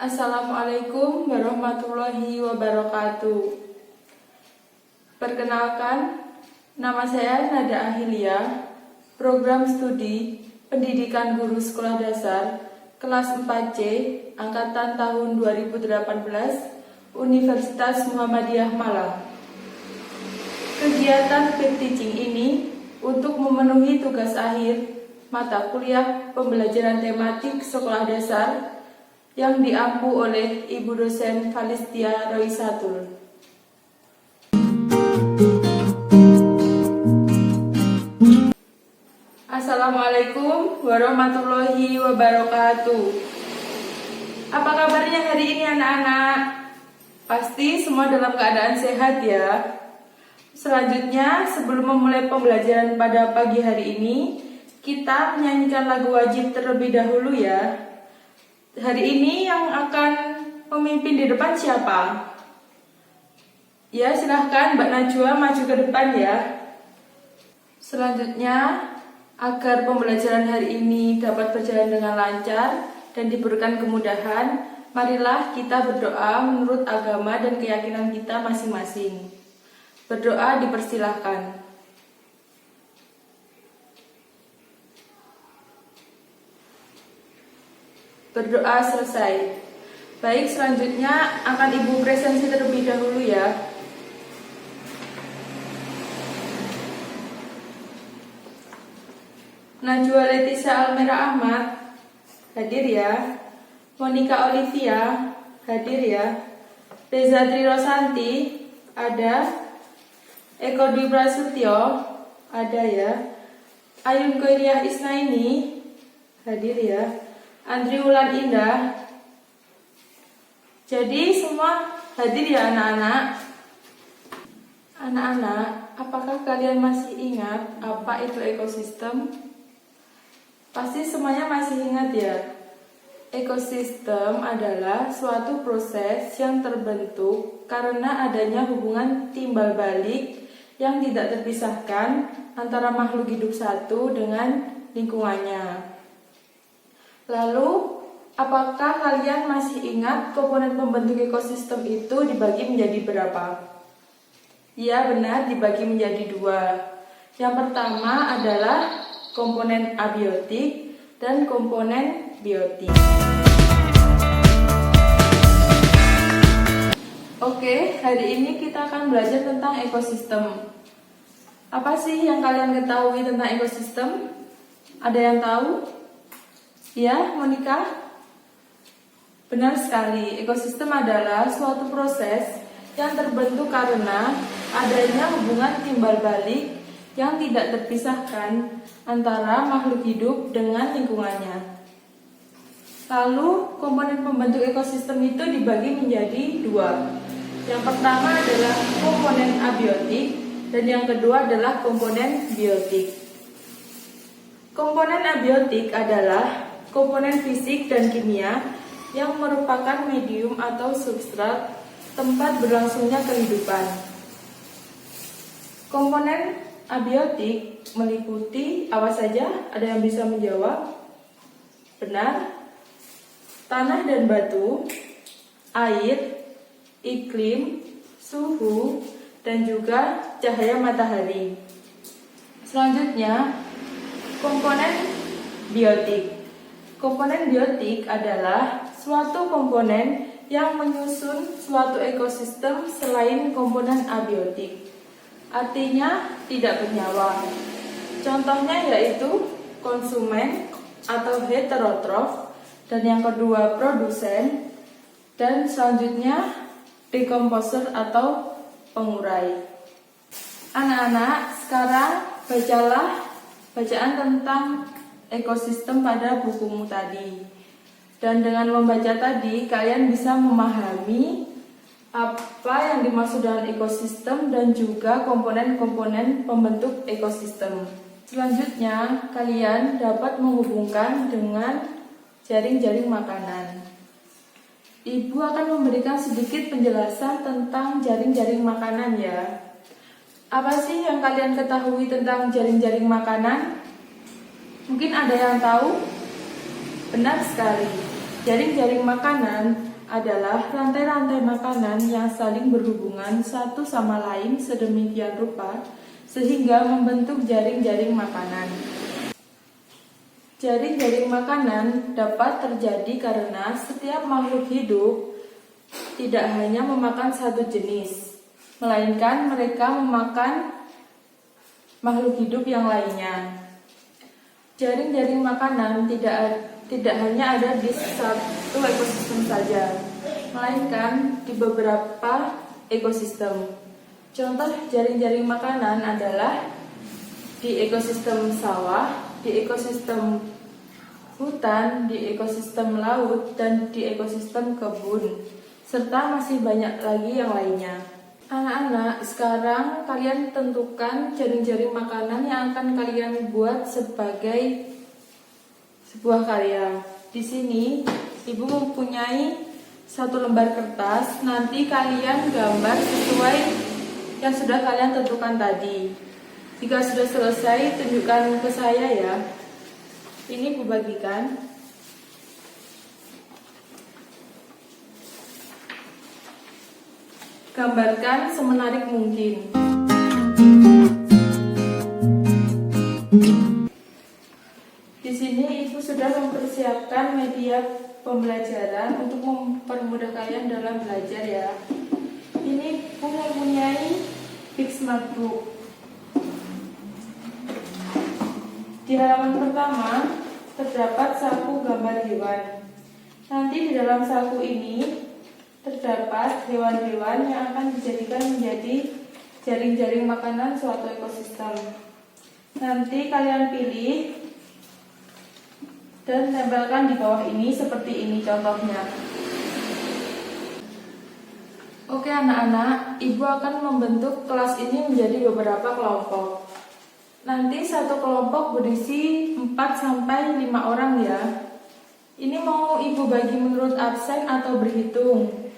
Assalamualaikum warahmatullahi wabarakatuh. Perkenalkan, nama saya Nada Ahilia, program studi Pendidikan Guru Sekolah Dasar kelas 4C angkatan tahun 2018 Universitas Muhammadiyah Malang. Kegiatan peer teaching ini untuk memenuhi tugas akhir mata kuliah pembelajaran tematik sekolah dasar yang diampu oleh Ibu dosen Valistia Roisatul. Assalamualaikum warahmatullahi wabarakatuh. Apa kabarnya hari ini anak-anak? Pasti semua dalam keadaan sehat ya. Selanjutnya, sebelum memulai pembelajaran pada pagi hari ini, kita menyanyikan lagu wajib terlebih dahulu ya. Hari ini yang akan memimpin di depan siapa? Ya, silahkan Mbak Najwa maju ke depan ya. Selanjutnya, agar pembelajaran hari ini dapat berjalan dengan lancar dan diberikan kemudahan, marilah kita berdoa menurut agama dan keyakinan kita masing-masing. Berdoa dipersilahkan. Berdoa selesai. Baik, selanjutnya akan Ibu presensi terlebih dahulu ya. Najwa Letisa Almera Ahmad hadir ya. Monica Olivia hadir ya. Reza Tri Rosanti ada. Eko Dwi Prasetyo ada ya. Ayun Koiriah Isnaini hadir ya. Andri Wulan Indah. Jadi semua hadir ya anak-anak. Anak-anak, apakah kalian masih ingat apa itu ekosistem? Pasti semuanya masih ingat ya. Ekosistem adalah suatu proses yang terbentuk karena adanya hubungan timbal balik yang tidak terpisahkan antara makhluk hidup satu dengan lingkungannya. Lalu, apakah kalian masih ingat komponen pembentuk ekosistem itu dibagi menjadi berapa? Ya, benar, dibagi menjadi dua. Yang pertama adalah komponen abiotik dan komponen biotik. Oke, hari ini kita akan belajar tentang ekosistem. Apa sih yang kalian ketahui tentang ekosistem? Ada yang tahu? Ya, Monica? Benar sekali, ekosistem adalah suatu proses yang terbentuk karena adanya hubungan timbal balik yang tidak terpisahkan antara makhluk hidup dengan lingkungannya. Lalu, komponen pembentuk ekosistem itu dibagi menjadi dua. Yang pertama adalah komponen abiotik dan yang kedua adalah komponen biotik. Komponen abiotik adalah komponen fisik dan kimia yang merupakan medium atau substrat tempat berlangsungnya kehidupan. Komponen abiotik meliputi apa saja? Ada yang bisa menjawab? Benar. Tanah dan batu, air, iklim, suhu, dan juga cahaya matahari. Selanjutnya, komponen biotik. Komponen biotik adalah suatu komponen yang menyusun suatu ekosistem selain komponen abiotik. Artinya tidak bernyawa. Contohnya yaitu konsumen atau heterotrof, dan yang kedua produsen, dan selanjutnya dekomposer atau pengurai. Anak-anak, sekarang bacalah bacaan tentang ekosistem pada bukumu tadi. Dan dengan membaca tadi, kalian bisa memahami apa yang dimaksud dengan ekosistem dan juga komponen-komponen pembentuk ekosistem. Selanjutnya, kalian dapat menghubungkan dengan jaring-jaring makanan. Ibu akan memberikan sedikit penjelasan tentang jaring-jaring makanan ya. Apa sih yang kalian ketahui tentang jaring-jaring makanan? Mungkin ada yang tahu? Benar sekali. Jaring-jaring makanan adalah rantai-rantai makanan yang saling berhubungan satu sama lain sedemikian rupa sehingga membentuk jaring-jaring makanan. Jaring-jaring makanan dapat terjadi karena setiap makhluk hidup tidak hanya memakan satu jenis, melainkan mereka memakan makhluk hidup yang lainnya. Jaring-jaring makanan tidak hanya ada di satu ekosistem saja, melainkan di beberapa ekosistem. Contoh jaring-jaring makanan adalah di ekosistem sawah, di ekosistem hutan, di ekosistem laut, dan di ekosistem kebun, serta masih banyak lagi yang lainnya. Anak-anak, sekarang kalian tentukan jaring-jaring makanan yang akan kalian buat sebagai sebuah karya. Di sini, Ibu mempunyai satu lembar kertas. Nanti kalian gambar sesuai yang sudah kalian tentukan tadi. Jika sudah selesai, tunjukkan ke saya ya. Ini Ibu bagikan. Gambarkan semenarik mungkin. Di sini Ibu sudah mempersiapkan media pembelajaran untuk mempermudah kalian dalam belajar ya. Ini Ibu mempunyai Big Smart Book. Di halaman pertama terdapat saku gambar hewan. Nanti di dalam saku ini terdapat hewan-hewan yang akan dijadikan menjadi jaring-jaring makanan suatu ekosistem. Nanti kalian pilih dan tempelkan di bawah ini seperti ini contohnya. Oke anak-anak, Ibu akan membentuk kelas ini menjadi beberapa kelompok. Nanti satu kelompok berisi 4-5 orang ya. Ini mau Ibu bagi menurut absen atau berhitung?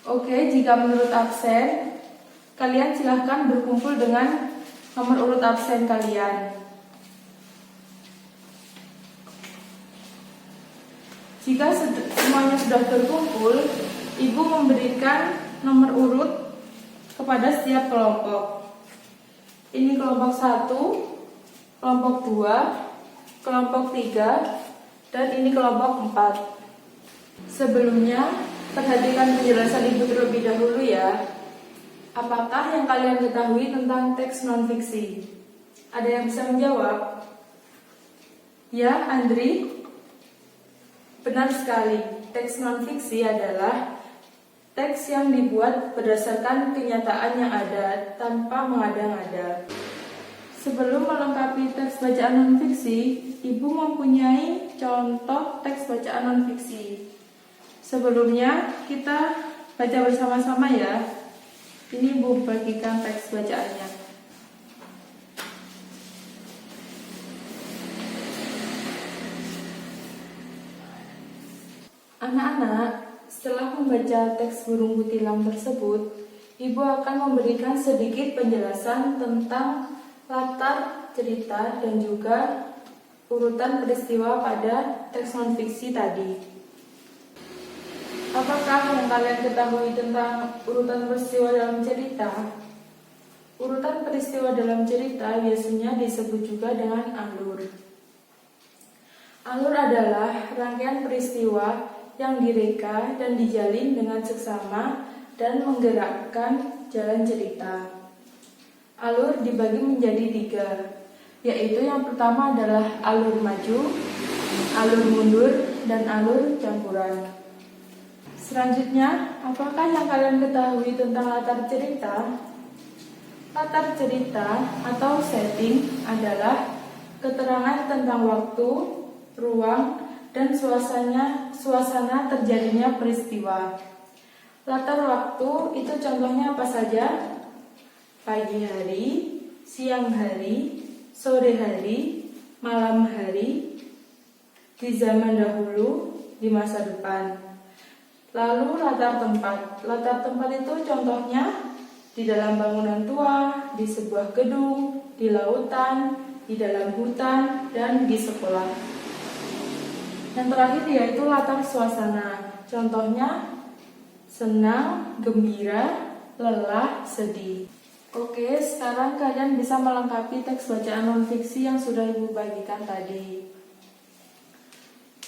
Oke, jika menurut absen, kalian silahkan berkumpul dengan nomor urut absen kalian. Jika semuanya sudah terkumpul, Ibu memberikan nomor urut kepada setiap kelompok. Ini kelompok 1, kelompok 2, kelompok 3, dan ini kelompok 4. Sebelumnya, perhatikan penjelasan Ibu terlebih dahulu ya. Apakah yang kalian ketahui tentang teks non-fiksi? Ada yang bisa menjawab? Ya, Andri? Benar sekali. Teks non-fiksi adalah teks yang dibuat berdasarkan kenyataan yang ada tanpa mengada-ngada. Sebelum melengkapi teks bacaan non-fiksi, Ibu mempunyai contoh teks bacaan non-fiksi. Sebelumnya kita baca bersama-sama ya. Ini Ibu bagikan teks bacaannya. Anak-anak, setelah membaca teks burung kutilang tersebut, Ibu akan memberikan sedikit penjelasan tentang latar cerita dan juga urutan peristiwa pada teks non-fiksi tadi. Apakah yang kalian ketahui tentang urutan peristiwa dalam cerita? Urutan peristiwa dalam cerita biasanya disebut juga dengan alur. Alur adalah rangkaian peristiwa yang direka dan dijalin dengan seksama dan menggerakkan jalan cerita. Alur dibagi menjadi 3, yaitu yang pertama adalah alur maju, alur mundur, dan alur campuran. Selanjutnya, apakah yang kalian ketahui tentang latar cerita? Latar cerita atau setting adalah keterangan tentang waktu, ruang, dan suasana terjadinya peristiwa. Latar waktu itu contohnya apa saja? Pagi hari, siang hari, sore hari, malam hari, di zaman dahulu, di masa depan. Lalu latar tempat. Latar tempat itu contohnya di dalam bangunan tua, di sebuah gedung, di lautan, di dalam hutan, dan di sekolah. Yang terakhir yaitu latar suasana. Contohnya senang, gembira, lelah, sedih. Oke, sekarang kalian bisa melengkapi teks bacaan non-fiksi yang sudah Ibu bagikan tadi.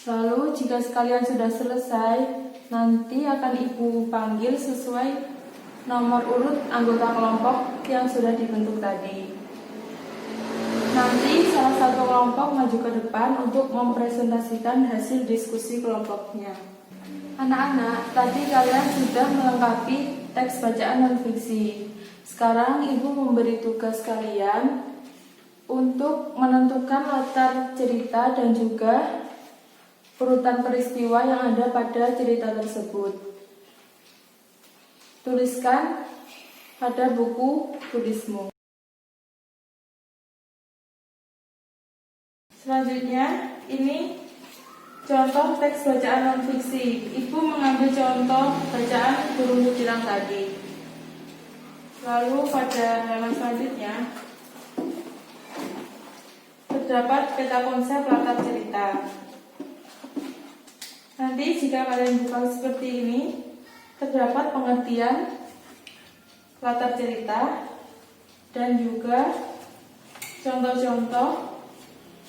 Lalu jika sekalian sudah selesai, nanti akan Ibu panggil sesuai nomor urut anggota kelompok yang sudah dibentuk tadi. Nanti salah satu kelompok maju ke depan untuk mempresentasikan hasil diskusi kelompoknya. Anak-anak, tadi kalian sudah melengkapi teks bacaan non-fiksi. Sekarang Ibu memberi tugas kalian untuk menentukan latar cerita dan juga urutan peristiwa yang ada pada cerita tersebut. Tuliskan pada buku tulismu. Selanjutnya, ini contoh teks bacaan non-fiksi. Ibu mengambil contoh bacaan burung kutilang tadi. Lalu pada halaman selanjutnya, terdapat peta konsep latar cerita. Nanti jika kalian buka seperti ini, terdapat pengertian latar cerita dan juga contoh-contoh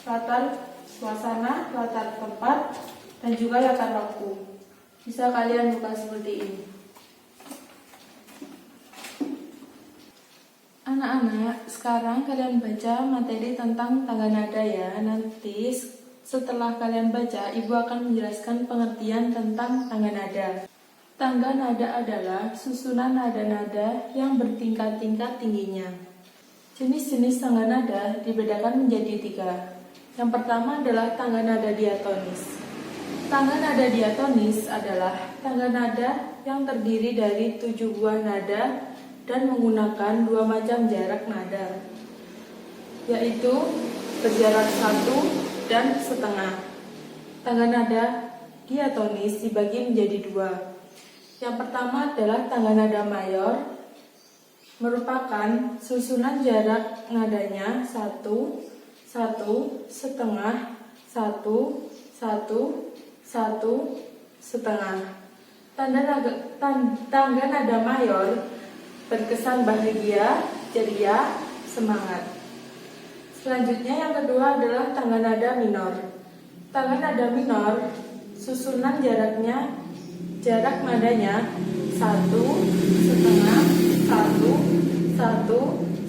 latar suasana, latar tempat, dan juga latar waktu. Bisa kalian buka seperti ini. Anak-anak, sekarang kalian baca materi tentang tangga nada ya. Nanti setelah kalian baca, Ibu akan menjelaskan pengertian tentang tangga nada. Tangga nada adalah susunan nada-nada yang bertingkat-tingkat tingginya. Jenis-jenis tangga nada dibedakan menjadi 3. Yang pertama adalah tangga nada diatonis. Tangga nada diatonis adalah tangga nada yang terdiri dari 7 buah nada dan menggunakan 2 macam jarak nada, yaitu berjarak 1 dan setengah. Tangga nada diatonis dibagi menjadi 2. Yang pertama adalah tangga nada mayor, merupakan susunan jarak nadanya 1, 1, setengah, 1, 1, 1, setengah. Tangga nada mayor berkesan bahagia, ceria, semangat. Selanjutnya yang kedua adalah tangga nada minor. Tangga nada minor, susunan jarak nadanya 1, setengah, 1, 1,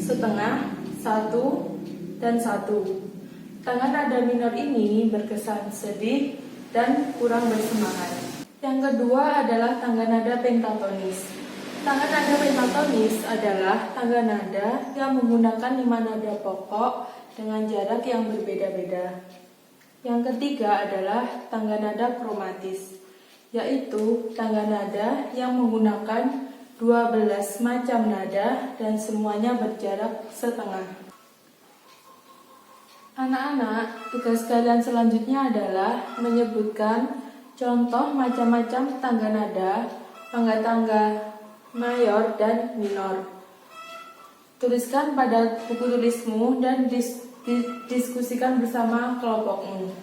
setengah, 1, dan 1. Tangga nada minor ini berkesan sedih dan kurang bersemangat. Yang kedua adalah tangga nada pentatonis. Tangga nada pentatonis adalah tangga nada yang menggunakan 5 nada pokok dengan jarak yang berbeda-beda. Yang ketiga adalah tangga nada kromatis, yaitu tangga nada yang menggunakan 12 macam nada dan semuanya berjarak setengah. Anak-anak, tugas kalian selanjutnya adalah menyebutkan contoh macam-macam tangga nada, tangga-tangga mayor dan minor. Tuliskan pada buku tulismu dan diskusikan bersama kelompokmu.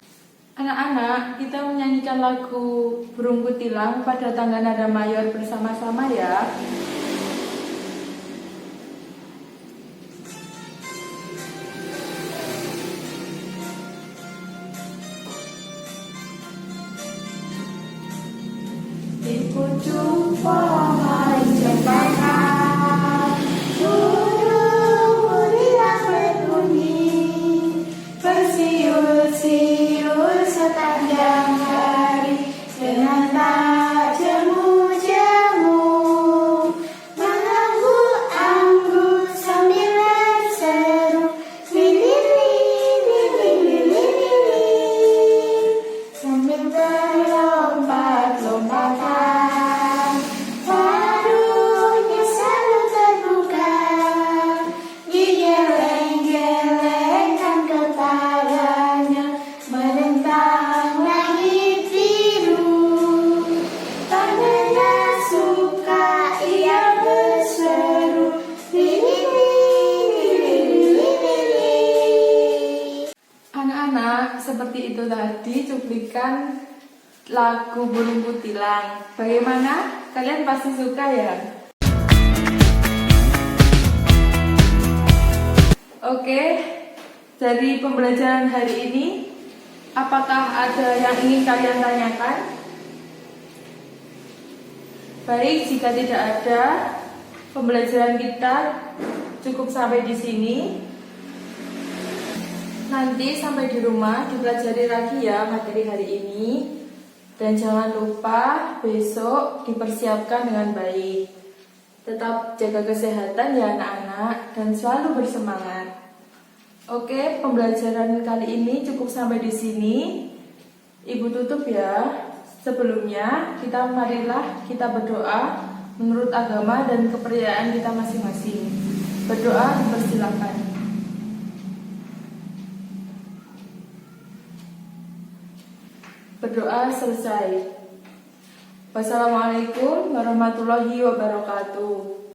Anak-anak, kita menyanyikan lagu Burung Kutilang pada tangga nada mayor bersama-sama ya. Di pucuk pohon cempaka, burung kutilang berbunyi, bersiul-siul sepanjang hari dengan tak jemu-jemu, mengangguk-angguk sambil berseru, lili-lili-lili-lili, sambil berlompat-lompatan. Seperti itu tadi cuplikan menyanyikan lagu Burung Kutilang. Bagaimana? Kalian pasti suka ya? Oke, dari pembelajaran hari ini, apakah ada yang ingin kalian tanyakan? Baik, jika tidak ada, pembelajaran kita cukup sampai di sini. Nanti sampai di rumah dipelajari lagi ya materi hari ini. Dan jangan lupa besok dipersiapkan dengan baik. Tetap jaga kesehatan ya anak-anak dan selalu bersemangat. Oke, pembelajaran kali ini cukup sampai di sini. Ibu tutup ya. Sebelumnya, marilah kita berdoa menurut agama dan kepercayaan kita masing-masing. Berdoa dipersilakan. Berdoa selesai. Wassalamualaikum warahmatullahi wabarakatuh.